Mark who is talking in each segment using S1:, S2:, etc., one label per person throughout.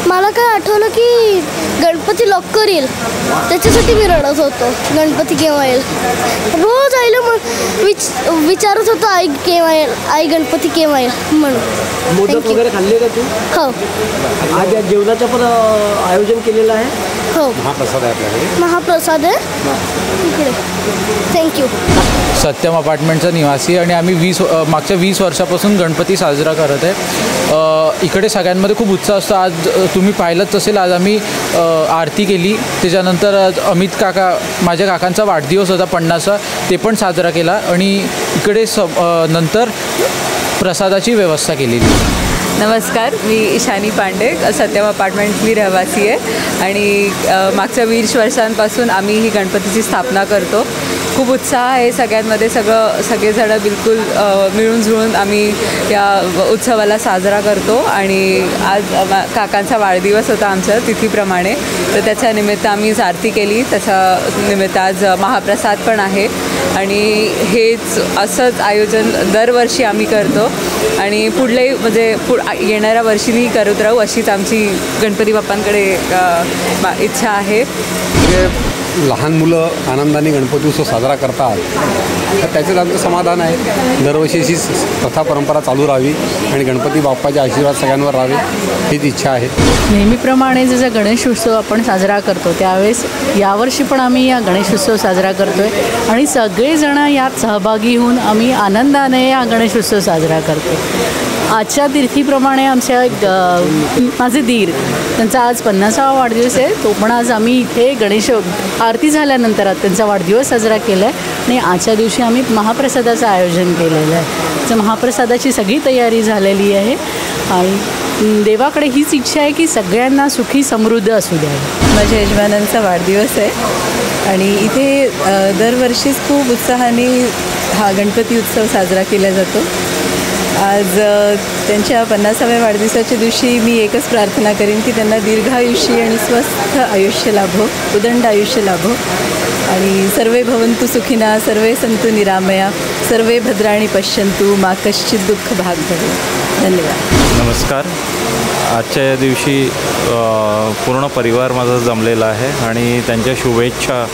S1: मला काय आठवलं की गणपती लवकर येईल, त्याच्यासाठी मी रडत होतो. गणपती केव्हा येईल रोज आईला विचारत होतो, आई केव्हा येईल, आई गणपती केव्हा येईल म्हणून.
S2: मोदक वगैरे खाल्ले का तू?
S1: हो.
S2: आज या जेवणाचं पण आयोजन केलेलं आहे.
S1: हो,
S2: महाप्रसाद आहे आपल्याकडे.
S1: महाप्रसाद आहे इकडे. थँक्यू.
S3: सत्यम अपार्टमेंटचा निवासी आणि आम्ही मागच्या 20 वर्षापासून गणपती साजरा करत आहे. इकडे सगळ्यांमध्ये खूप उत्साह असतो. आज तुम्ही पाहिलंच असेल, आज आम्ही आरती केली. त्याच्यानंतर अमित काका, माझ्या काकांचा वाढदिवस होता 50वा, ते पण साजरा केला. आणि इकडे नंतर प्रसादाची व्यवस्था केलेली.
S4: नमस्कार, मी ईशानी पांडे, सत्यम अपार्टमेंटली रहिवासी आहे आणि मागच्या 20 वर्षांपासून आम्ही ही गणपतीची स्थापना करतो. खूप उत्साह आहे सगळ्यांमध्ये. सगळेजण बिलकुल मिळून जुळून आम्ही या उत्सवाला साजरा करतो. आणि आज काकांचा वाढदिवस होता आमच्या तिथीप्रमाणे, तर त्याच्या निमित्त आम्ही आरती केली. त्याच्या निमित्त आज महाप्रसाद पण आहे. आणि हेच असंच आयोजन दरवर्षी आम्ही करतो आणि पुढलेही म्हणजे येणाऱ्या वर्षीही करत राहू, अशीच आमची गणपती बाप्पांकडे इच्छा आहे.
S5: लहान मुलं आनंदाने गणपती उत्सव साजरा करतात, तर त्याचं त्यांचं समाधान आहे. दरवर्षी अशी प्रथा परंपरा चालू राहावी आणि गणपती बाप्पाचे आशीर्वाद सगळ्यांवर राहावे, हीच इच्छा आहे.
S6: नेहमीप्रमाणे जसं गणेश उत्सव आपण साजरा करतो, त्यावेळेस यावर्षी पण आम्ही या गणेश उत्सव साजरा करतो आहे आणि सगळेजण यात सहभागी होऊन आम्ही आनंदाने हा गणेश उत्सव साजरा करतो. आजच्या तिथीप्रमाणे आमच्या माझे दीर, त्यांचा आज 50वा वाढदिवस आहे. तो पण आज आम्ही इथे गणेश आरती झाल्यानंतर त्यांचा वाढदिवस साजरा केला आहे आणि आजच्या दिवशी आम्ही महाप्रसादाचं आयोजन केलेलं आहे. तर महाप्रसादाची सगळी तयारी झालेली आहे आणि देवाकडे हीच इच्छा आहे की सगळ्यांना सुखी समृद्ध असू द्यावं.
S4: माझ्या यजमानांचा वाढदिवस आहे आणि इथे दरवर्षीच खूप उत्साहाने हा गणपती उत्सव साजरा केला जातो. आज त्यांच्या 50व्या वाढदिवसाच्या दिवशी मी एकच प्रार्थना करीन की त्यांना दीर्घायुष्य आणि स्वस्थ आयुष्य लाभो, उदंड आयुष्य लाभो आणि सर्वे भवन्तु सुखिनः, सर्वे सन्तु निरामया, सर्वे भद्राणि पश्यन्तु, मा कश्चित् दुःख भाग भवेत्. धन्यवाद.
S7: नमस्कार. आजच्या या दिवशी पूर्ण परिवार माझा जमलेला आहे आणि त्यांच्या शुभेच्छा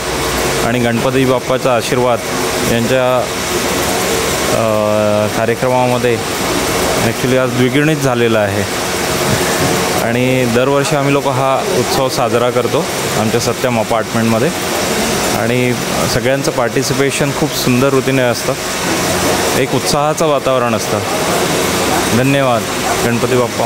S7: आणि गणपती बाप्पाचा आशीर्वाद यांच्या कार्यक्रमामध्ये ॲक्च्युली आज द्विगुणित झालेला आहे. आणि दरवर्षी आम्ही लोक हा उत्सव साजरा करतो आमच्या सत्यम अपार्टमेंटमध्ये आणि सगळ्यांचं पार्टिसिपेशन खूप सुंदर रीतीने असतं. एक उत्साहाचं वातावरण असतं. धन्यवाद. गणपती बाप्पा.